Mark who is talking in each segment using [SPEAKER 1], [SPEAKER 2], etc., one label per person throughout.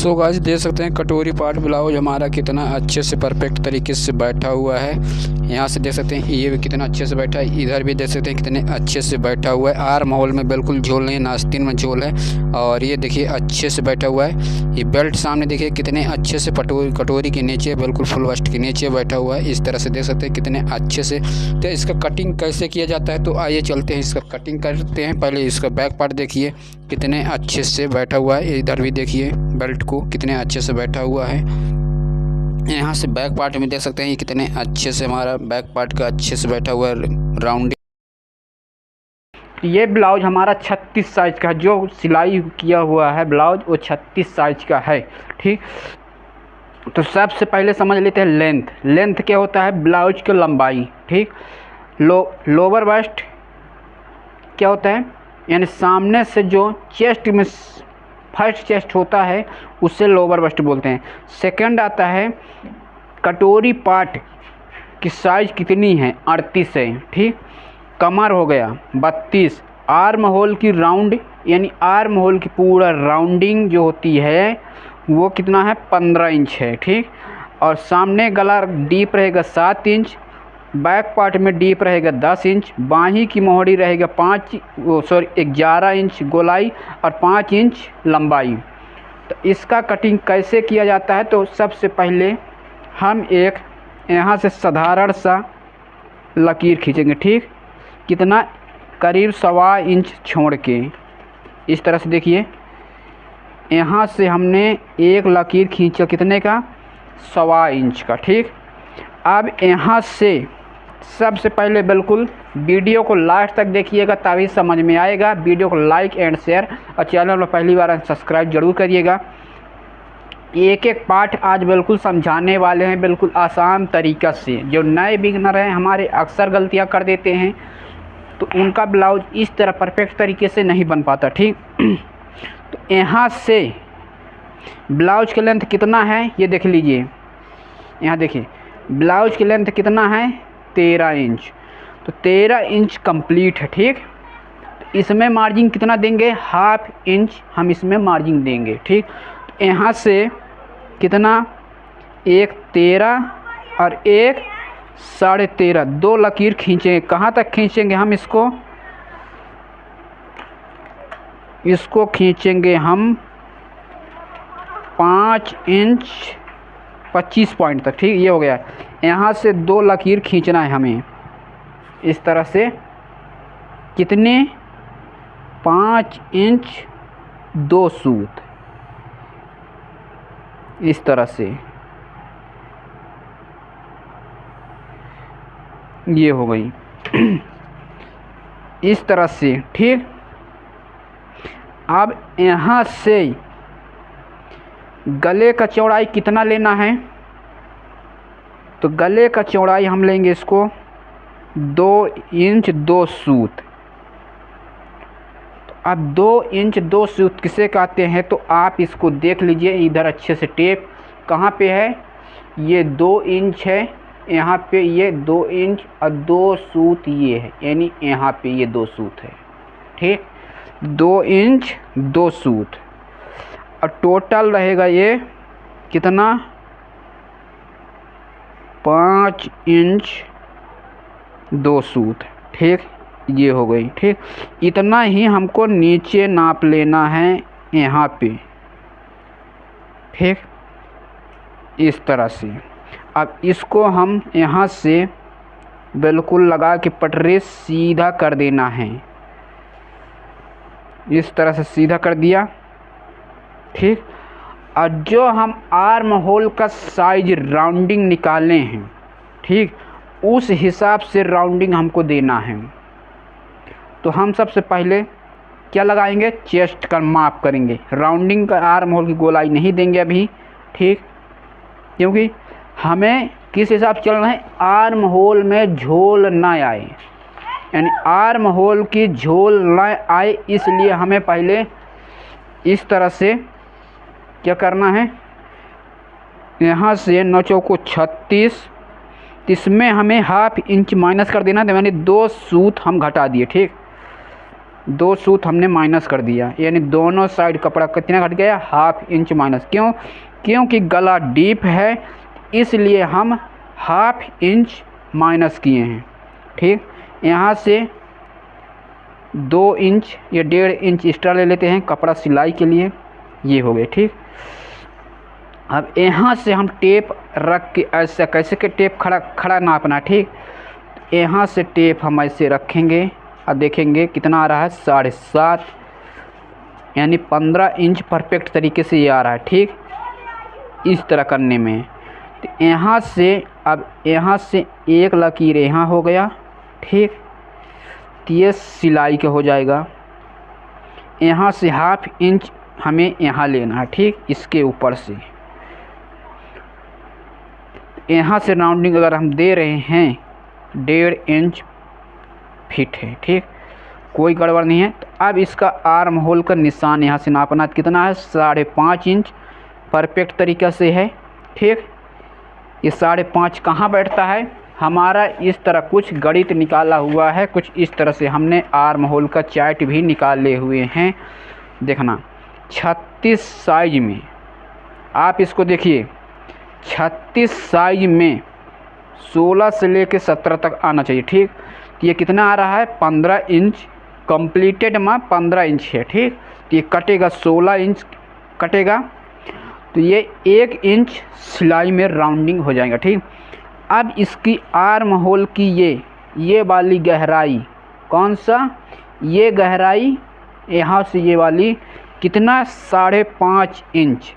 [SPEAKER 1] So guys देख सकते हैं कटोरी पार्ट ब्लाउज हमारा कितना अच्छे से परफेक्ट तरीके से बैठा हुआ है। यहाँ से देख सकते हैं ये भी कितना अच्छे से बैठा है, इधर भी देख सकते हैं कितने अच्छे से बैठा हुआ है। आर्म होल में बिल्कुल झोल नहीं, नास्तीन में झोल है। और ये देखिए अच्छे से बैठा हुआ है। ये बेल्ट सामने देखिए कितने अच्छे से कटोरी के नीचे बिल्कुल फुल वस्ट के नीचे बैठा हुआ है। इस तरह से देख सकते हैं कितने अच्छे से। तो इसका कटिंग कैसे किया जाता है, तो आइए चलते हैं इसका कटिंग करते हैं। पहले इसका बैक पार्ट देखिए कितने अच्छे से बैठा हुआ है। इधर भी देखिए बेल्ट को कितने अच्छे से बैठा हुआ है। यहाँ से बैक पार्ट में देख सकते हैं ये कितने अच्छे से हमारा बैक पार्ट का अच्छे से बैठा हुआ है राउंडिंग।
[SPEAKER 2] ये ब्लाउज हमारा 36 साइज का है। जो सिलाई किया हुआ है ब्लाउज वो 36 साइज का है। ठीक, तो सबसे पहले समझ लेते हैं लेंथ क्या होता है ब्लाउज की लंबाई। ठीक, लोअर वेस्ट क्या होता है, यानी सामने से जो चेस्ट में फर्स्ट चेस्ट होता है उससे लोअर वेस्ट बोलते हैं। सेकंड आता है कटोरी पार्ट की साइज कितनी है, 38 है। ठीक, कमर हो गया 32, आर्म होल की राउंड यानी आर्म होल की पूरा राउंडिंग जो होती है वो कितना है 15 इंच है। ठीक, और सामने गला डीप रहेगा 7 इंच, बैक पार्ट में डीप रहेगा 10 इंच, बाही की मोहरी रहेगा 11 इंच गोलाई और 5 इंच लंबाई। तो इसका कटिंग कैसे किया जाता है, तो सबसे पहले हम एक यहाँ से साधारण सा लकीर खींचेंगे। ठीक, कितना करीब 1.25 इंच छोड़ के इस तरह से देखिए यहाँ से हमने एक लकीर खींचा कितने का 1.25 इंच का। ठीक, अब यहाँ से सबसे पहले बिल्कुल वीडियो को लास्ट तक देखिएगा तभी समझ में आएगा। वीडियो को लाइक एंड शेयर और चैनल में पहली बार सब्सक्राइब जरूर करिएगा। एक एक पार्ट आज बिल्कुल समझाने वाले हैं बिल्कुल आसान तरीक़ा से। जो नए बिगनर हैं हमारे अक्सर गलतियां कर देते हैं, तो उनका ब्लाउज इस तरह परफेक्ट तरीके से नहीं बन पाता। ठीक, तो यहाँ से ब्लाउज की लेंथ कितना है ये देख लीजिए। यहाँ देखिए ब्लाउज की लेंथ कितना है 13 इंच, तो 13 इंच कंप्लीट है। ठीक, तो इसमें मार्जिन कितना देंगे, 1/2 इंच हम इसमें मार्जिन देंगे। ठीक, तो यहाँ से कितना एक 13 और एक 13.5, 2 लकीर खींचेंगे। कहाँ तक खींचेंगे हम इसको खींचेंगे हम 5 इंच 25 पॉइंट तक। ठीक, ये हो गया। यहाँ से 2 लकीर खींचना है हमें इस तरह से, कितने 5 इंच 2 सूत इस तरह से, ये हो गई इस तरह से। ठीक, अब यहाँ से गले का चौड़ाई कितना लेना है, तो गले का चौड़ाई हम लेंगे इसको 2 इंच 2 सूत। तो अब 2 इंच 2 सूत किसे कहते हैं, तो आप इसको देख लीजिए इधर अच्छे से। टेप कहाँ पे है, ये 2 इंच है, यहाँ पे ये 2 इंच और 2 सूत ये है, यानी यहाँ पे ये 2 सूत है। ठीक, 2 इंच 2 सूत और टोटल रहेगा ये कितना 5 इंच 2 सूत। ठीक, ये हो गई। ठीक, इतना ही हमको नीचे नाप लेना है यहाँ पे। ठीक, इस तरह से। अब इसको हम यहाँ से बिल्कुल लगा के पटरे सीधा कर देना है, इस तरह से सीधा कर दिया। ठीक, और जो हम आर्म होल का साइज राउंडिंग निकाले हैं, ठीक, उस हिसाब से राउंडिंग हमको देना है। तो हम सबसे पहले क्या लगाएंगे, चेस्ट का माप करेंगे। राउंडिंग का आर्म होल की गोलाई नहीं देंगे अभी। ठीक, क्योंकि हमें किस हिसाब से चलना है, आर्म होल में झोल ना आए, यानी आर्म होल की झोल ना आए, इसलिए हमें पहले इस तरह से क्या करना है, यहाँ से 9 चौको 36, इसमें हमें 1/2 इंच माइनस कर देना, यानी 2 सूत हम घटा दिए। ठीक, 2 सूत हमने माइनस कर दिया, यानी दोनों साइड कपड़ा कितना घट गया, 1/2 इंच माइनस। क्यों? क्योंकि गला डीप है, इसलिए हम 1/2 इंच माइनस किए हैं। ठीक, यहाँ से 2 इंच या 1.5 इंच एक्स्ट्रा ले लेते हैं कपड़ा सिलाई के लिए, ये हो गए। ठीक, अब यहाँ से हम टेप रख के ऐसा कैसे के टेप खड़ा नापना। ठीक, यहाँ से टेप हम ऐसे रखेंगे और देखेंगे कितना आ रहा है, 7.5, यानी 15 इंच परफेक्ट तरीके से ये आ रहा है। ठीक, इस तरह करने में तो यहाँ से अब यहाँ से एक लकीर यहाँ हो गया। ठीक, तो ये सिलाई का हो जाएगा। यहाँ से 1/2 इंच हमें यहाँ लेना है। ठीक, इसके ऊपर से यहाँ से राउंडिंग अगर हम दे रहे हैं 1.5 इंच फिट है। ठीक, कोई गड़बड़ नहीं है। तो अब इसका आर्म होल का निशान यहाँ से नापना कितना है, 5.5 इंच परफेक्ट तरीक़ा से है। ठीक, ये 5.5 कहाँ बैठता है हमारा, इस तरह कुछ गणित निकाला हुआ है, कुछ इस तरह से हमने आर्म होल का चार्ट भी निकाले हुए हैं। देखना 36 साइज में, आप इसको देखिए 36 साइज में 16 से लेके 17 तक आना चाहिए। ठीक, तो ये कितना आ रहा है, 15 इंच कंप्लीटेड में 15 इंच है। ठीक, तो ये कटेगा 16 इंच कटेगा, तो ये 1 इंच सिलाई में राउंडिंग हो जाएगा। ठीक, अब इसकी आर्म होल की ये वाली गहराई, कौन सा, ये गहराई यहाँ से ये वाली कितना, 5.5 इंच।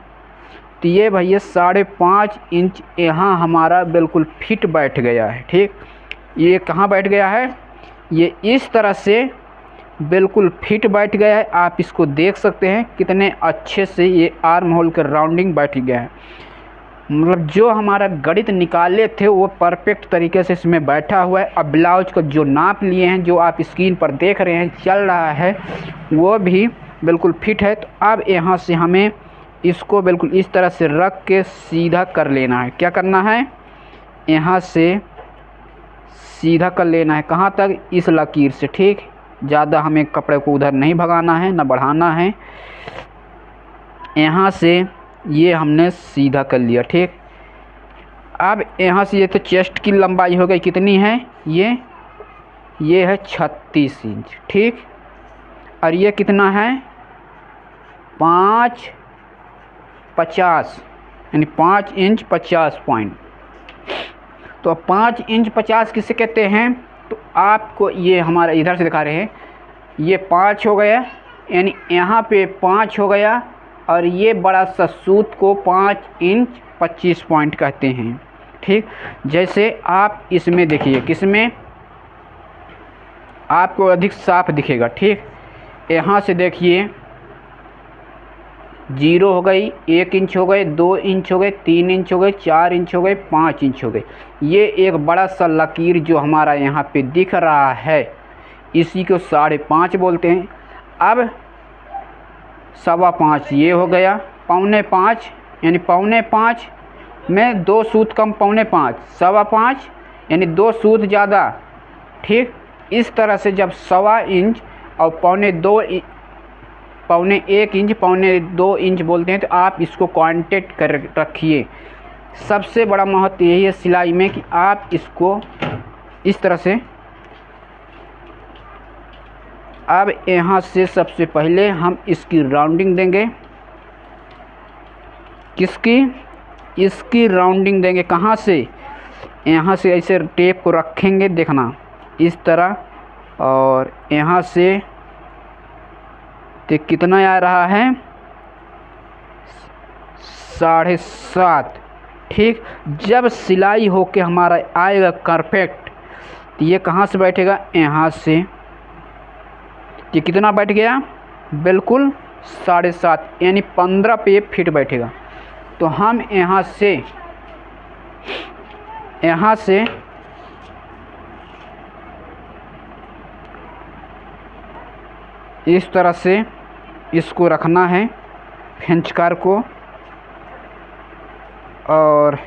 [SPEAKER 2] तो ये भैया 5.5 इंच यहाँ हमारा बिल्कुल फिट बैठ गया है। ठीक, ये कहाँ बैठ गया है, ये इस तरह से बिल्कुल फिट बैठ गया है। आप इसको देख सकते हैं कितने अच्छे से ये आर्म होल का राउंडिंग बैठ गया है। मतलब जो हमारा गणित निकाले थे वो परफेक्ट तरीके से इसमें बैठा हुआ है। अब ब्लाउज को जो नाप लिए हैं, जो आप स्क्रीन पर देख रहे हैं चल रहा है, वो भी बिल्कुल फिट है। तो अब यहाँ से हमें इसको बिल्कुल इस तरह से रख के सीधा कर लेना है। क्या करना है, यहाँ से सीधा कर लेना है, कहाँ तक, इस लकीर से। ठीक, ज़्यादा हमें कपड़े को उधर नहीं भगाना है, ना बढ़ाना है। यहाँ से ये हमने सीधा कर लिया। ठीक, अब यहाँ से ये तो चेस्ट की लंबाई हो गई, कितनी है, ये है 36 इंच। ठीक, और ये कितना है, 5.50, यानी 5 इंच 50 पॉइंट। तो 5 इंच 50 किसे कहते हैं, तो आपको ये हमारा इधर से दिखा रहे हैं, ये 5 हो गया, यानी यहाँ पे 5 हो गया, और ये बड़ा सा सूत को 5 इंच 25 पॉइंट कहते हैं। ठीक, जैसे आप इसमें देखिए, किसमें आपको अधिक साफ दिखेगा। ठीक, यहाँ से देखिए 0 हो गई, 1 इंच हो गए, 2 इंच हो गए, 3 इंच हो गए, 4 इंच हो गए, 5 इंच हो गए। ये एक बड़ा सा लकीर जो हमारा यहाँ पे दिख रहा है, इसी को 5.5 बोलते हैं। अब 5.25 ये हो गया, 5.25 यानी 5.25 में 2 सूत कम, 5.25 5.25 यानी 2 सूत ज़्यादा। ठीक, इस तरह से जब 1.25 इंच और 1.25 इंच 1.25 इंच बोलते हैं, तो आप इसको कांटेक्ट कर रखिए। सबसे बड़ा महत्व यही है सिलाई में कि आप इसको इस तरह से, अब यहाँ से सबसे पहले हम इसकी राउंडिंग देंगे, किसकी, इसकी राउंडिंग देंगे। कहाँ से, यहाँ से ऐसे टेप को रखेंगे, देखना इस तरह, और यहाँ से तो कितना आ रहा है, 7.5। ठीक, जब सिलाई होके हमारा आएगा परफेक्ट, तो ये कहाँ से बैठेगा, यहाँ से। ये कितना बैठ गया, बिल्कुल 7.5, यानी 15 पे फिट बैठेगा। तो हम यहाँ से इस तरह से इसको रखना है फेंचकार को, और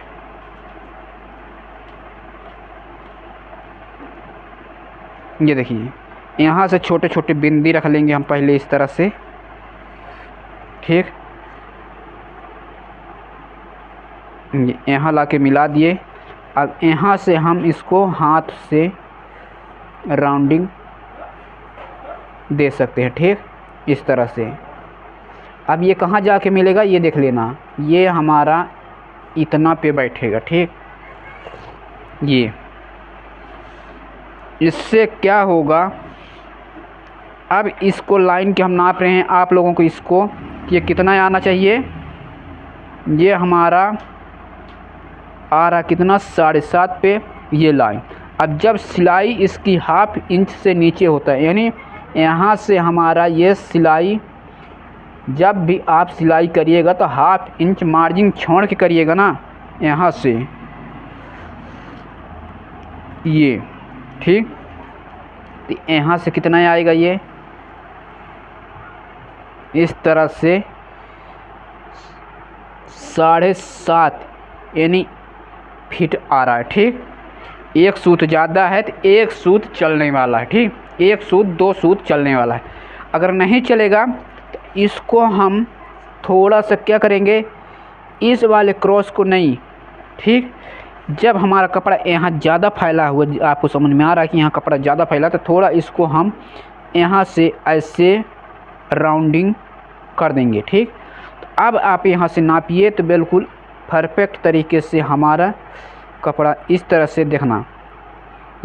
[SPEAKER 2] ये देखिए यहाँ से छोटे छोटे बिंदी रख लेंगे हम पहले इस तरह से, ठीक। यहाँ लाके मिला दिए। अब यहाँ से हम इसको हाथ से राउंडिंग दे सकते हैं, ठीक, इस तरह से। अब ये कहाँ जाके मिलेगा ये देख लेना, ये हमारा इतना पे बैठेगा, ठीक। ये इससे क्या होगा, अब इसको लाइन के हम नाप रहे हैं आप लोगों को, इसको ये कितना आना चाहिए, ये हमारा आ रहा कितना 7.5 पे ये लाइन। अब जब सिलाई इसकी ½ इंच से नीचे होता है, यानी यहाँ से हमारा ये सिलाई, जब भी आप सिलाई करिएगा तो ½ इंच मार्जिन छोड़ के करिएगा ना, यहाँ से ये, ठीक। तो यहाँ से कितना आएगा, ये इस तरह से 7.5 यानी फिट आ रहा है, ठीक। एक सूत ज़्यादा है तो एक सूत चलने वाला है, ठीक, एक सूत 2 सूत चलने वाला है। अगर नहीं चलेगा तो इसको हम थोड़ा सा क्या करेंगे, इस वाले क्रॉस को नहीं, ठीक। जब हमारा कपड़ा यहाँ ज़्यादा फैला हुआ, आपको समझ में आ रहा है कि यहाँ कपड़ा ज़्यादा फैला, तो थोड़ा इसको हम यहाँ से ऐसे राउंडिंग कर देंगे, ठीक। तो अब आप यहाँ से नापिए तो बिल्कुल परफेक्ट तरीके से हमारा कपड़ा इस तरह से देखना,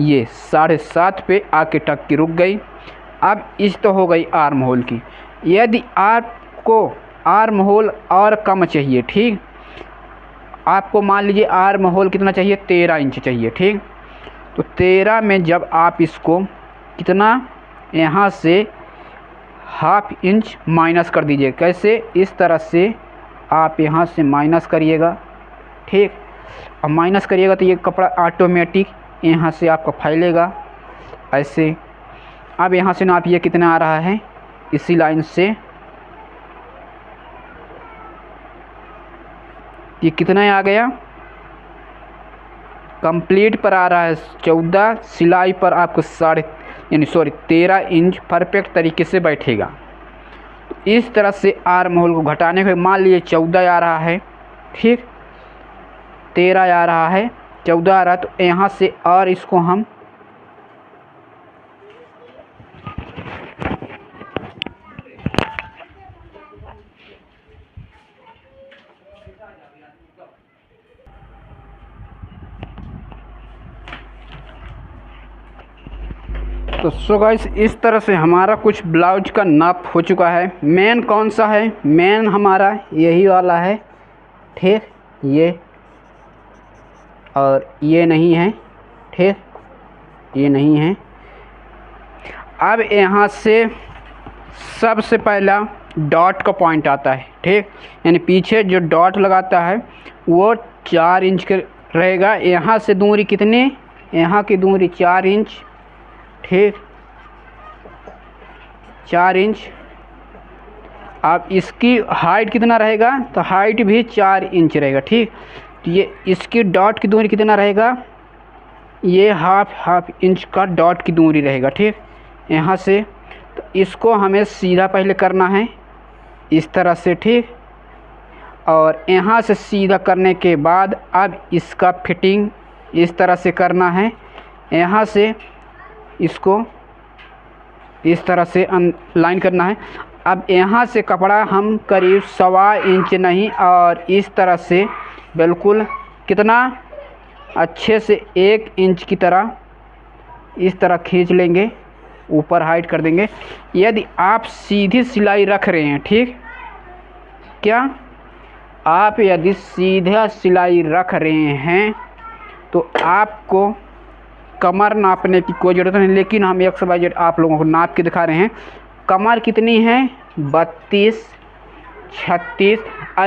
[SPEAKER 2] ये 7.5 पे आके टक की रुक गई। अब इस तो हो गई आर्म होल की। यदि आपको आर्म होल और कम चाहिए, ठीक, आपको मान लीजिए आर्म होल कितना चाहिए, 13 इंच चाहिए, ठीक। तो 13 में जब आप इसको कितना, यहाँ से ½ इंच माइनस कर दीजिए। कैसे, इस तरह से आप यहाँ से माइनस करिएगा, ठीक। अब माइनस करिएगा तो ये कपड़ा ऑटोमेटिक यहाँ से आपका फैलेगा ऐसे। अब यहाँ से नापिए कितना आ रहा है, इसी लाइन से ये कितना आ गया, कंप्लीट पर आ रहा है 14, सिलाई पर आपको 13 इंच परफेक्ट तरीके से बैठेगा। इस तरह से आर्म होल को घटाने के मान लीजिए 14 आ रहा है, ठीक, 13 आ रहा है, 14 आ रहा है, तो यहाँ से और इसको हम तो सो गाइस इस तरह से हमारा कुछ ब्लाउज का नाप हो चुका है। मेन कौन सा है, मेन हमारा यही वाला है, ठीक, ये और ये नहीं है, ठीक, ये नहीं है। अब यहाँ से सबसे पहला डॉट का पॉइंट आता है, ठीक, यानी पीछे जो डॉट लगाता है वो 4 इंच के रहेगा। यहाँ से दूरी कितनी, यहाँ की दूरी 4 इंच, ठीक, 4 इंच। अब इसकी हाइट कितना रहेगा, तो हाइट भी 4 इंच रहेगा, ठीक। तो ये इसकी डॉट की दूरी कितना रहेगा, ये ½ इंच का डॉट की दूरी रहेगा, ठीक, यहाँ से। तो इसको हमें सीधा पहले करना है इस तरह से, ठीक, और यहाँ से सीधा करने के बाद अब इसका फिटिंग इस तरह से करना है। यहाँ से इसको इस तरह से लाइन करना है। अब यहाँ से कपड़ा हम करीब 1.25 इंच नहीं, और इस तरह से बिल्कुल कितना अच्छे से 1 इंच की तरह इस तरह खींच लेंगे, ऊपर हाइट कर देंगे। यदि आप सीधी सिलाई रख रहे हैं, ठीक, क्या आप यदि सीधा सिलाई रख रहे हैं तो आपको कमर नापने की कोई ज़रूरत नहीं, लेकिन हम XYZ आप लोगों को नाप के दिखा रहे हैं। कमर कितनी है, 32, 36।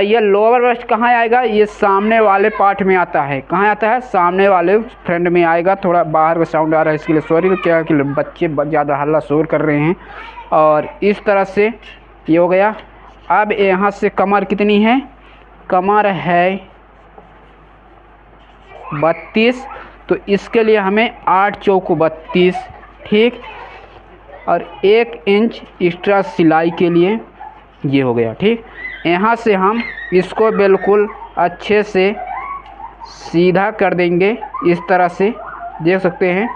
[SPEAKER 2] ये लोअर वेस्ट कहाँ आएगा, ये सामने वाले पार्ट में आता है। कहाँ आता है, सामने वाले फ्रंट में आएगा। थोड़ा बाहर का साउंड आ रहा है इसके लिए सॉरी, तो क्या कि बच्चे ज़्यादा हल्ला शोर कर रहे हैं। और इस तरह से ये हो गया। अब यहाँ से कमर कितनी है, कमर है 32, तो इसके लिए हमें 8 चौको 32, ठीक। और 1 इंच एक्स्ट्रा सिलाई के लिए ये हो गया। ठीक, यहाँ से हम इसको बिल्कुल अच्छे से सीधा कर देंगे। इस तरह से देख सकते हैं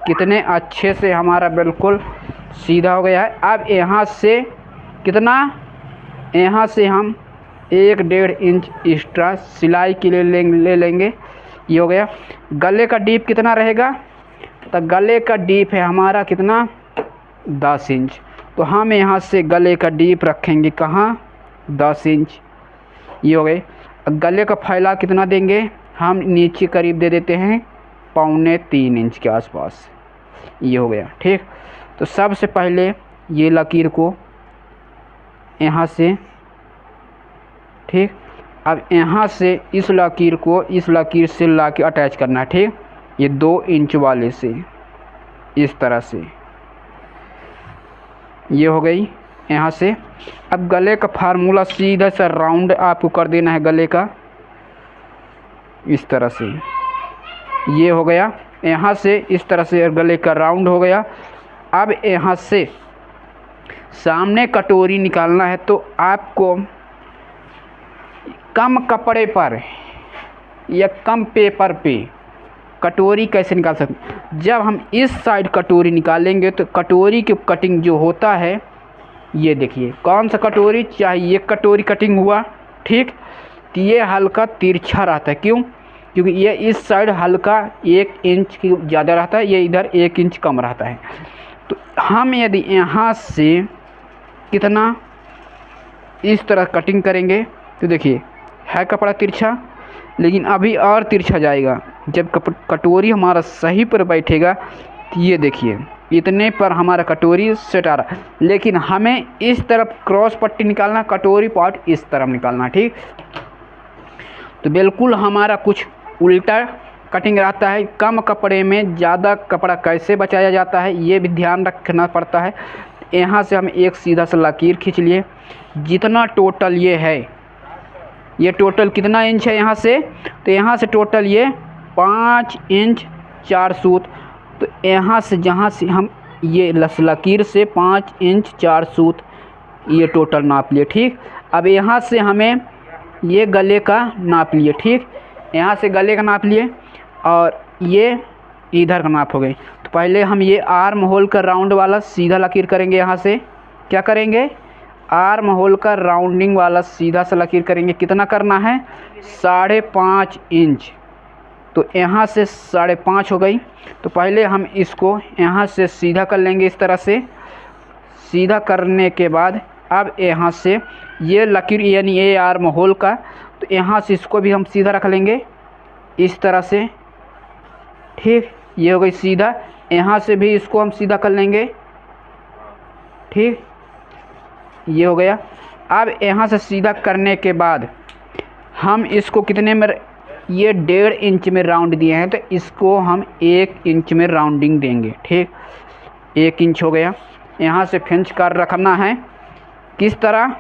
[SPEAKER 2] कितने अच्छे से हमारा बिल्कुल सीधा हो गया है। अब यहाँ से कितना, यहाँ से हम 1-1.5 इंच एक्स्ट्रा सिलाई के लिए ले लेंगे। ये हो गया। गले का डीप कितना रहेगा, तो गले का डीप है हमारा कितना, 10 इंच। तो हम यहाँ से गले का डीप रखेंगे कहाँ, 10 इंच। ये हो गए। गले का फैला कितना देंगे, हम नीचे करीब दे देते हैं 2.25 इंच के आसपास। ये हो गया। ठीक, तो सबसे पहले ये लकीर को यहाँ से, ठीक, अब यहाँ से इस लकीर को इस लकीर से ला के अटैच करना है। ठीक, ये 2 इंच वाले से इस तरह से। ये हो गई यहाँ से। अब गले का फार्मूला सीधा सा राउंड आपको कर देना है गले का, इस तरह से। ये हो गया। यहाँ से इस तरह से गले का राउंड हो गया। अब यहाँ से सामने कटोरी निकालना है, तो आपको कम कपड़े पर या कम पेपर पे कटोरी कैसे निकाल सकते। जब हम इस साइड कटोरी निकालेंगे तो कटोरी की कटिंग जो होता है, ये देखिए कौन सा कटोरी, चाहे ये कटोरी कटिंग हुआ, ठीक, तो ये हल्का तिरछा रहता है। क्यों, क्योंकि ये इस साइड हल्का 1 इंच की ज़्यादा रहता है, ये इधर 1 इंच कम रहता है। तो हम यदि यहाँ से कितना इस तरह कटिंग करेंगे तो देखिए है कपड़ा तिरछा, लेकिन अभी और तिरछा जाएगा जब कटोरी हमारा सही पर बैठेगा। तो ये देखिए इतने पर हमारा कटोरी सेट आ रहा है, लेकिन हमें इस तरफ क्रॉस पट्टी निकालना, कटोरी पार्ट इस तरफ निकालना। ठीक, तो बिल्कुल हमारा कुछ उल्टा कटिंग रहता है। कम कपड़े में ज़्यादा कपड़ा कैसे बचाया जाता है, ये भी ध्यान रखना पड़ता है। यहाँ से हम एक सीधा सा लकीर खींच लिए। जितना टोटल ये है, ये टोटल कितना इंच है यहाँ से, तो यहाँ से टोटल ये 5 इंच 4 सूत। तो यहाँ से जहाँ से हम ये लकीर से 5 इंच 4 सूत ये टोटल नाप लिए। ठीक, अब यहाँ से हमें ये गले का नाप लिए। ठीक, यहाँ से गले का नाप लिए और ये इधर का नाप हो गई। तो पहले हम ये आर्म होल का राउंड वाला सीधा लकीर करेंगे। यहाँ से क्या करेंगे, आर्म होल का राउंडिंग वाला सीधा सा लकीर करेंगे। कितना करना है, 5.5 इंच। तो यहाँ से 5.5 हो गई। तो पहले हम इसको यहाँ से सीधा कर लेंगे इस तरह से। सीधा करने के बाद अब यहाँ से ये लकीर यानी ये आर्म होल का, तो यहाँ से इसको भी हम सीधा रख लेंगे इस तरह से। ठीक, ये हो गई सीधा। यहाँ से भी इसको हम सीधा कर लेंगे। ठीक, ये हो गया। अब यहाँ से सीधा करने के बाद हम इसको कितने में, ये 1.5 इंच में राउंड दिए हैं, तो इसको हम 1 इंच में राउंडिंग देंगे। ठीक, 1 इंच हो गया। यहाँ से फिंच कर रखना है किस तरह,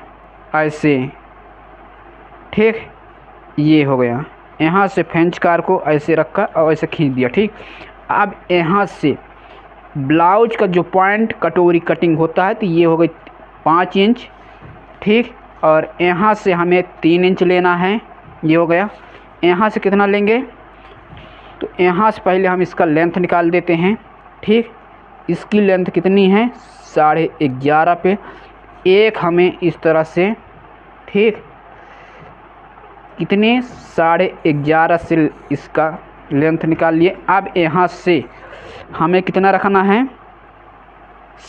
[SPEAKER 2] ऐसे। ठीक, ये हो गया। यहाँ से फ्रेंच कार को ऐसे रखा और ऐसे खींच दिया। ठीक, अब यहाँ से ब्लाउज का जो पॉइंट कटोरी कटिंग होता है, तो ये हो गई 5 इंच। ठीक, और यहाँ से हमें 3 इंच लेना है। ये हो गया। यहाँ से कितना लेंगे, तो यहाँ से पहले हम इसका लेंथ निकाल देते हैं। ठीक, इसकी लेंथ कितनी है, 11.5 पे एक हमें इस तरह से, ठीक, कितने 11.5 से इसका लेंथ निकाल लिए। अब यहाँ से हमें कितना रखना है,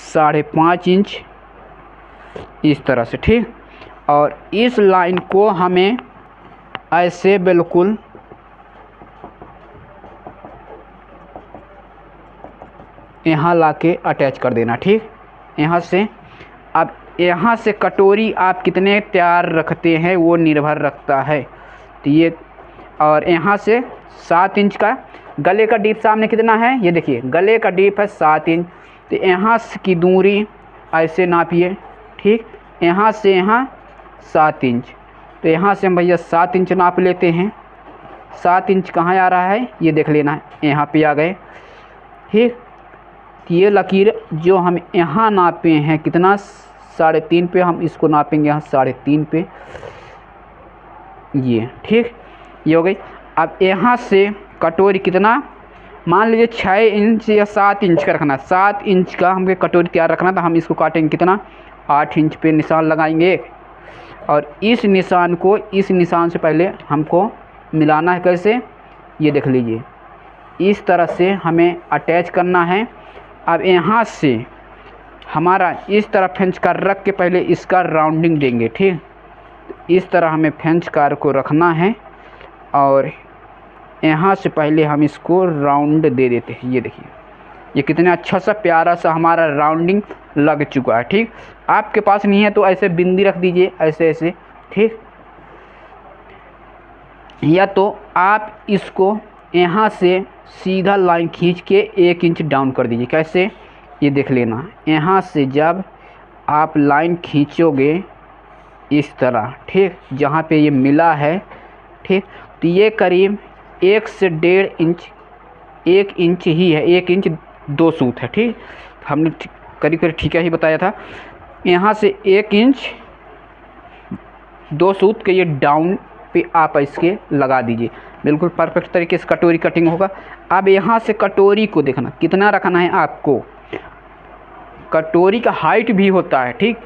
[SPEAKER 2] 5.5 इंच इस तरह से। ठीक, और इस लाइन को हमें ऐसे बिल्कुल यहाँ लाके अटैच कर देना। ठीक, यहाँ से। अब यहाँ से कटोरी आप कितने तैयार रखते हैं वो निर्भर रखता है। तो ये, और यहाँ से 7 इंच का गले का डीप सामने कितना है, ये देखिए गले का डीप है 7 इंच। तो यहाँ की दूरी ऐसे नापिए। ठीक, यहाँ से यहाँ 7 इंच। तो यहाँ से हम भैया 7 इंच नाप लेते हैं। 7 इंच कहाँ आ रहा है, ये देख लेना है, यहाँ पे आ गए। ठीक, तो ये लकीर जो हम यहाँ नापे हैं कितना 3.5 पे, हम इसको नापेंगे यहाँ 3.5 पे, ये ठीक, ये हो गई। अब यहाँ से कटोरी कितना, मान लीजिए 6 इंच या 7 इंच का रखना, 7 इंच का हमें कटोरी तैयार रखना, तो हम इसको काटेंगे कितना 8 इंच पे निशान लगाएंगे। और इस निशान को इस निशान से पहले हमको मिलाना है, कैसे, ये देख लीजिए, इस तरह से हमें अटैच करना है। अब यहाँ से हमारा इस तरह फ्रेंच कार रख के पहले इसका राउंडिंग देंगे, ठीक, इस तरह हमें फ्रेंच कार को रखना है और यहाँ से पहले हम इसको राउंड दे देते हैं। ये देखिए, ये कितना अच्छा सा प्यारा सा हमारा राउंडिंग लग चुका है, ठीक। आपके पास नहीं है तो ऐसे बिंदी रख दीजिए, ऐसे ऐसे, ठीक, या तो आप इसको यहाँ से सीधा लाइन खींच के 1 इंच डाउन कर दीजिए। कैसे, ये देख लेना, यहाँ से जब आप लाइन खींचोगे इस तरह, ठीक, जहाँ पे ये मिला है, ठीक, तो ये करीब 1 से 1.5 इंच, 1 इंच ही है, 1 इंच 2 सूत है, ठीक, हमने करीब करीब ठीक ही बताया था। यहाँ से 1 इंच 2 सूत के ये डाउन पे आप इसके लगा दीजिए, बिल्कुल परफेक्ट तरीके से कटोरी कटिंग होगा। अब यहाँ से कटोरी को देखना कितना रखना है आपको, कटोरी का हाइट भी होता है, ठीक,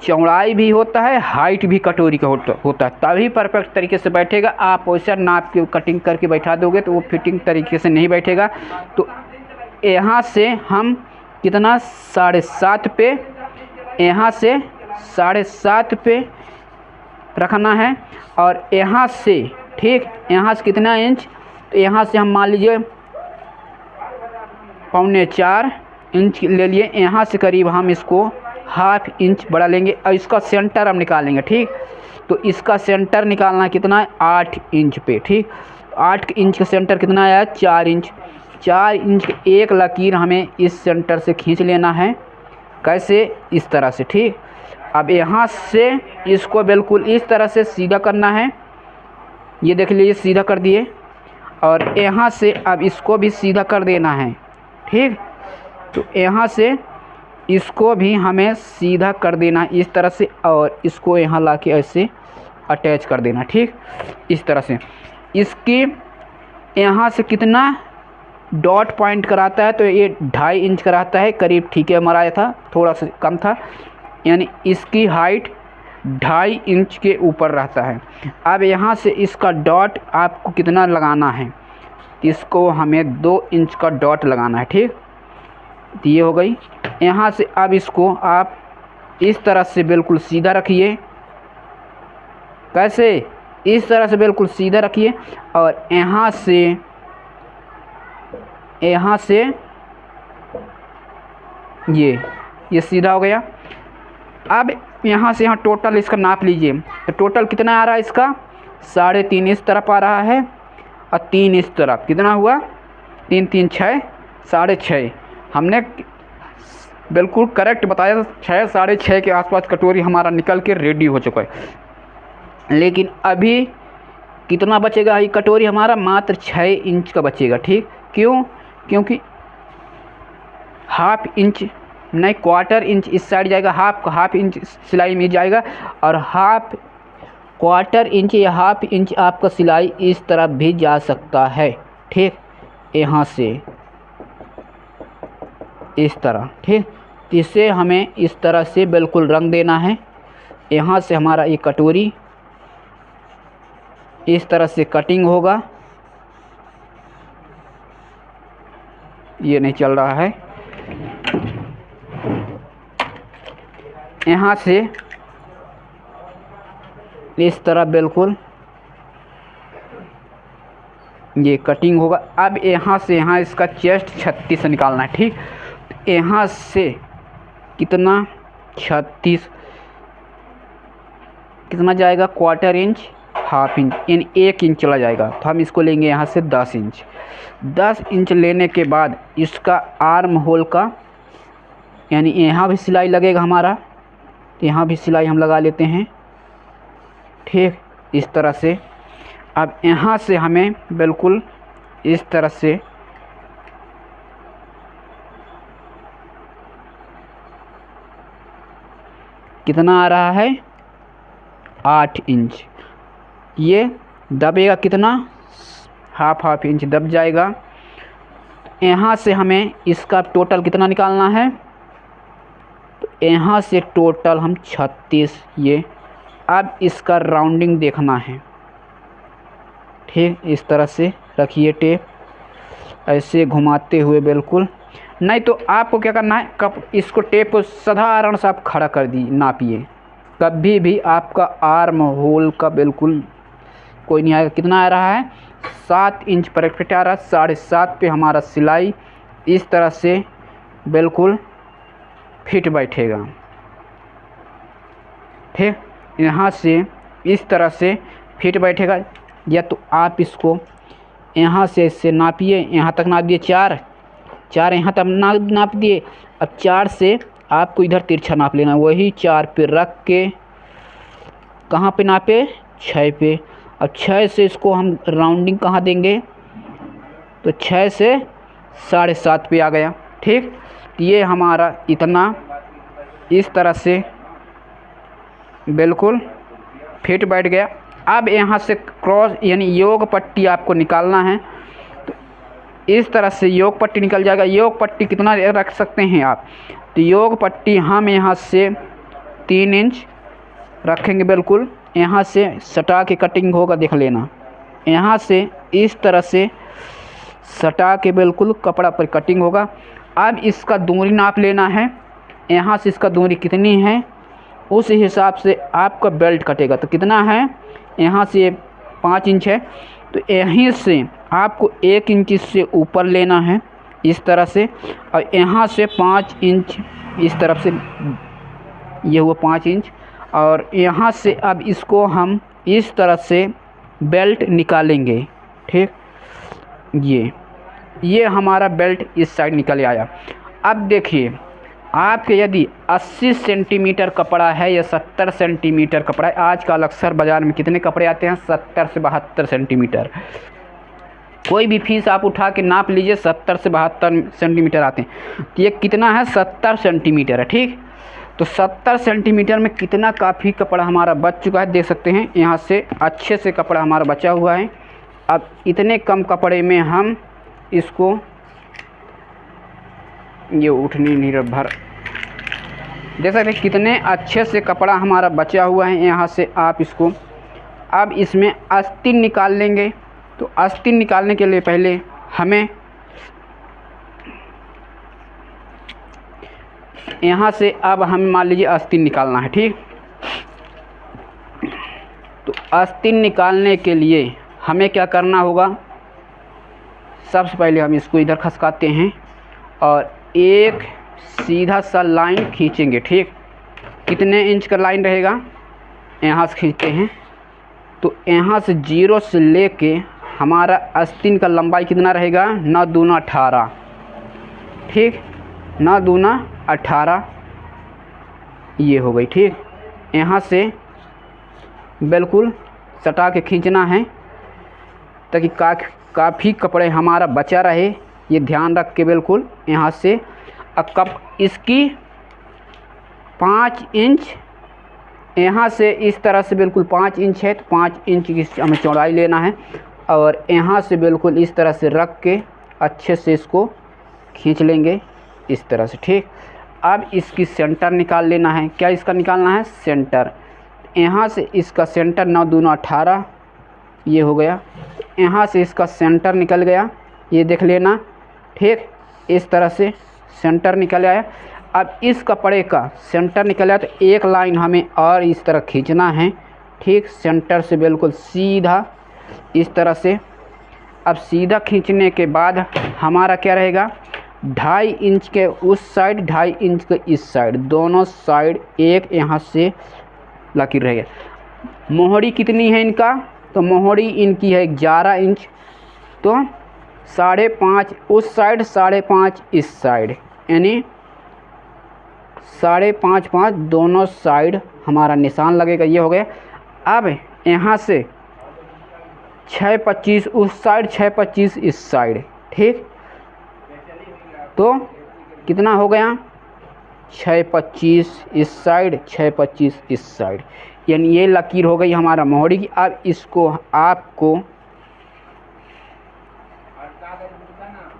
[SPEAKER 2] चौड़ाई भी होता है, हाइट भी कटोरी का होता है, तभी परफेक्ट तरीके से बैठेगा। आप वैसा नाप के कटिंग करके बैठा दोगे तो वो फिटिंग तरीके से नहीं बैठेगा। तो यहाँ से हम कितना 7.5 पे, यहाँ से 7.5 पे रखना है और यहाँ से, ठीक, यहाँ से कितना इंच, तो यहाँ से हम मान लीजिए 3.25 इंच ले लिए, यहाँ से करीब हम इसको 1/2 इंच बड़ा लेंगे और इसका सेंटर हम निकालेंगे, ठीक। तो इसका सेंटर निकालना कितना है 8 इंच पे, ठीक, 8 इंच का सेंटर कितना आया 4 इंच, 4 इंच एक लकीर हमें इस सेंटर से खींच लेना है। कैसे, इस तरह से, ठीक। अब यहाँ से इसको बिल्कुल इस तरह से सीधा करना है, ये देख लीजिए सीधा कर दिए, और यहाँ से अब इसको भी सीधा कर देना है, ठीक। तो यहाँ से इसको भी हमें सीधा कर देना है इस तरह से, और इसको यहाँ लाके ऐसे अटैच कर देना, ठीक, इस तरह से। इसकी यहाँ से कितना डॉट पॉइंट कराता है, तो ये 2.5 इंच कराता है, करीब ठीक है मराया था, थोड़ा सा कम था, यानी इसकी हाइट 2.5 इंच के ऊपर रहता है। अब यहाँ से इसका डॉट आपको कितना लगाना है, इसको हमें 2 इंच का डॉट लगाना है, ठीक, तो ये हो गई। यहाँ से अब इसको आप इस तरह से बिल्कुल सीधा रखिए, कैसे, इस तरह से बिल्कुल सीधा रखिए, और यहाँ से ये सीधा हो गया। अब यहाँ से यहाँ टोटल इसका नाप लीजिए, तो टोटल कितना आ रहा है इसका 3.5 इस तरफ आ रहा है और 3 इस तरफ, कितना हुआ 3 3 6 6.5। हमने बिल्कुल करेक्ट बताया, 6 6.5 के आसपास कटोरी हमारा निकल के रेडी हो चुका है। लेकिन अभी कितना बचेगा, ये कटोरी हमारा मात्र 6 इंच का बचेगा, ठीक। क्यों, क्योंकि 1/2 इंच नहीं 1/4 इंच इस साइड जाएगा, 1/2 इंच सिलाई में जाएगा, और 1/4 इंच या 1/2 इंच आपका सिलाई इस तरफ भी जा सकता है, ठीक, यहाँ से इस तरह, ठीक। इसे हमें इस तरह से बिल्कुल रंग देना है। यहाँ से हमारा ये कटोरी इस तरह से कटिंग होगा, ये नहीं चल रहा है, यहाँ से इस तरह बिल्कुल ये कटिंग होगा। अब यहाँ से यहाँ इसका चेस्ट 36 से निकालना है, ठीक। यहाँ से कितना 36 कितना जाएगा 1/4 इंच 1/2 इंच, यानी 1 इंच चला जाएगा। तो हम इसको लेंगे यहाँ से 10 इंच। 10 इंच लेने के बाद इसका आर्म होल का, यानी यहाँ भी सिलाई लगेगा हमारा, तो यहाँ भी सिलाई हम लगा लेते हैं, ठीक, इस तरह से। अब यहाँ से हमें बिल्कुल इस तरह से कितना आ रहा है 8 इंच। ये दबेगा कितना, हाफ इंच दब जाएगा। यहाँ से हमें इसका टोटल कितना निकालना है, तो यहाँ से टोटल हम 36 ये। अब इसका राउंडिंग देखना है, ठीक। इस तरह से रखिए टेप, ऐसे घुमाते हुए बिल्कुल। नहीं तो आपको क्या करना है, कब इसको टेप को साधारण सा आप खड़ा कर दी, नापिए। कभी भी आपका आर्म होल का बिल्कुल कोई नहीं आएगा। कितना आ रहा है 7 इंच परफेक्ट आ रहा है। 7.5 पे हमारा सिलाई इस तरह से बिल्कुल फिट बैठेगा, ठीक। यहाँ से इस तरह से फिट बैठेगा। या तो आप इसको यहाँ से इससे नापिए, यहाँ तक नाप दिए 4 यहाँ तक नाप दिए। अब 4 से आपको इधर तिरछा नाप लेना, वही 4 पे रख के कहाँ पे नापे, 6 पे। अब 6 से इसको हम राउंडिंग कहाँ देंगे, तो 6 से 7.5 पे आ गया, ठीक। ये हमारा इतना इस तरह से बिल्कुल फिट बैठ गया। अब यहाँ से क्रॉस यानी योग पट्टी आपको निकालना है, तो इस तरह से योग पट्टी निकल जाएगा। योग पट्टी कितना रख सकते हैं आप, तो योग पट्टी हम यहाँ से 3 इंच रखेंगे बिल्कुल। यहाँ से सटा के कटिंग होगा, देख लेना। यहाँ से इस तरह से सटा के बिल्कुल कपड़ा पर कटिंग होगा। अब इसका दूरी नाप लेना है, यहाँ से इसका दूरी कितनी है उस हिसाब से आपका बेल्ट कटेगा। तो कितना है, यहाँ से 5 इंच है, तो यहीं से आपको 1 इंच से ऊपर लेना है इस तरह से, और यहाँ से 5 इंच इस तरफ से, ये हुआ 5 इंच। और यहाँ से अब इसको हम इस तरह से बेल्ट निकालेंगे, ठीक। ये हमारा बेल्ट इस साइड निकल आया। अब देखिए, आपके यदि 80 सेंटीमीटर कपड़ा है या 70 सेंटीमीटर कपड़ा है, आजकल अक्सर बाज़ार में कितने कपड़े आते हैं, 70 से 72 सेंटीमीटर। कोई भी फीस आप उठा के नाप लीजिए, 70 से 72 सेंटीमीटर आते हैं। तो ये कितना है, 70 सेंटीमीटर है, ठीक। तो 70 सेंटीमीटर में कितना काफ़ी कपड़ा हमारा बच चुका है, देख सकते हैं। यहाँ से अच्छे से कपड़ा हमारा बचा हुआ है। अब इतने कम कपड़े में हम इसको, ये उठनी निर्भर, देख सकते हैं कितने अच्छे से कपड़ा हमारा बचा हुआ है। यहाँ से आप इसको अब इसमें आस्तीन निकाल लेंगे। तो आस्तीन निकालने के लिए पहले हमें यहाँ से अब हमें मान लीजिए आस्तीन निकालना है, ठीक। तो आस्तीन निकालने के लिए हमें क्या करना होगा, सबसे पहले हम इसको इधर खसकाते हैं और एक सीधा सा लाइन खींचेंगे, ठीक। कितने इंच का लाइन रहेगा, यहाँ से खींचते हैं। तो यहाँ से 0 से लेके हमारा आस्तीन का लंबाई कितना रहेगा, 9 दूना 18, ठीक। 9 दूना 18 ये हो गई, ठीक। यहाँ से बिल्कुल सटा के खींचना है ताकि काफ़ी कपड़े हमारा बचा रहे, ये ध्यान रख के बिल्कुल यहाँ से। अब कप इसकी 5 इंच यहाँ से इस तरह से बिल्कुल 5 इंच है, तो 5 इंच की हमें चौड़ाई लेना है और यहाँ से बिल्कुल इस तरह से रख के अच्छे से इसको खींच लेंगे इस तरह से, ठीक। अब इसकी सेंटर निकाल लेना है। क्या इसका निकालना है, सेंटर। यहाँ से इसका सेंटर 9 दूना 18 ये हो गया। यहाँ से इसका सेंटर निकल गया, ये देख लेना, ठीक। इस तरह से सेंटर निकल आया। अब इस कपड़े का सेंटर निकल आया, तो एक लाइन हमें और इस तरह खींचना है, ठीक। सेंटर से बिल्कुल सीधा इस तरह से। अब सीधा खींचने के बाद हमारा क्या रहेगा, 2.5 इंच के उस साइड, 2.5 इंच के इस साइड, दोनों साइड एक यहाँ से लकीर रहेगा। मोहरी कितनी है इनका, तो मोहरी इनकी है 11 इंच, तो 5.5 उस साइड, 5.5 इस साइड, यानी 5.5 दोनों साइड हमारा निशान लगेगा। ये हो गया। अब यहाँ से 6.25 उस साइड, 6.25 इस साइड, ठीक। तो कितना हो गया, 6.25 इस साइड, 6.25 इस साइड, यानी ये लकीर हो गई हमारा मोहरी की। अब इसको आपको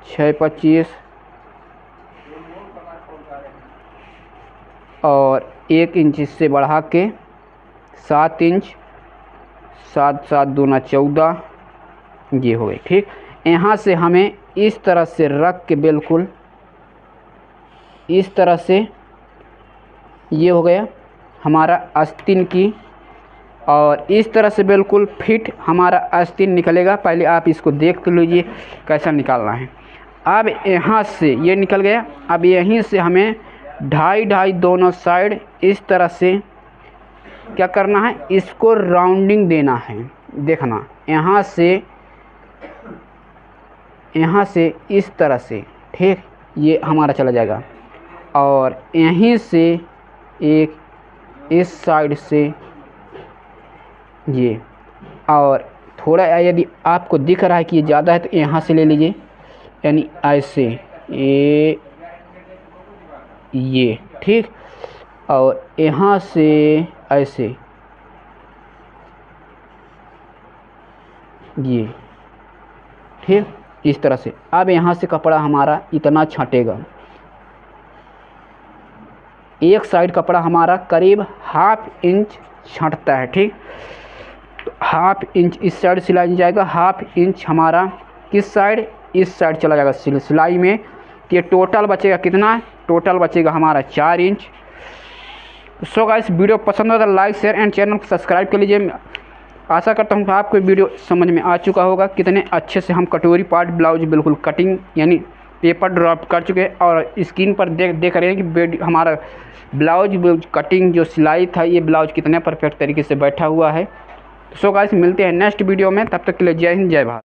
[SPEAKER 2] 6.25 और 1 इंच इससे बढ़ा के 7 इंच, 7 7 दूना 14, ये हो गई। ठीक, यहाँ से हमें इस तरह से रख के बिल्कुल इस तरह से, ये हो गया हमारा आस्तीन की, और इस तरह से बिल्कुल फिट हमारा आस्तीन निकलेगा। पहले आप इसको देख लीजिए कैसा निकालना है। अब यहाँ से ये निकल गया। अब यहीं से हमें 2.5 दोनों साइड इस तरह से क्या करना है, इसको राउंडिंग देना है। देखना यहाँ से इस तरह से, ठीक, ये हमारा चला जाएगा। और यहीं से एक इस साइड से ये, और थोड़ा यदि आपको दिख रहा है कि ये ज़्यादा है तो यहाँ से ले लीजिए, यानी ऐसे ये ठीक, और यहाँ से ऐसे ये, ठीक, इस तरह से। अब यहाँ से कपड़ा हमारा इतना छाटेगा, एक साइड कपड़ा हमारा करीब 1/2 इंच छाटता है। ठीक, तो 1/2 इंच इस साइड सिलाई जाएगा, 1/2 इंच हमारा किस साइड, इस साइड चला जाएगा सिलाई में। तो ये टोटल बचेगा कितना, टोटल बचेगा हमारा 4 इंच। सो गाइस, वीडियो पसंद हो तो लाइक शेयर एंड चैनल को सब्सक्राइब कर लीजिए। आशा करता हूँ कि आपको वीडियो समझ में आ चुका होगा। कितने अच्छे से हम कटोरी पार्ट ब्लाउज बिल्कुल कटिंग यानी पेपर ड्रॉप कर चुके हैं, और स्क्रीन पर देख रहे हैं कि हमारा ब्लाउज कटिंग जो सिलाई था, ये ब्लाउज कितने परफेक्ट तरीके से बैठा हुआ है। सो गाइस, मिलते हैं नेक्स्ट वीडियो में, तब तक के लिए जय हिंद जय भारत।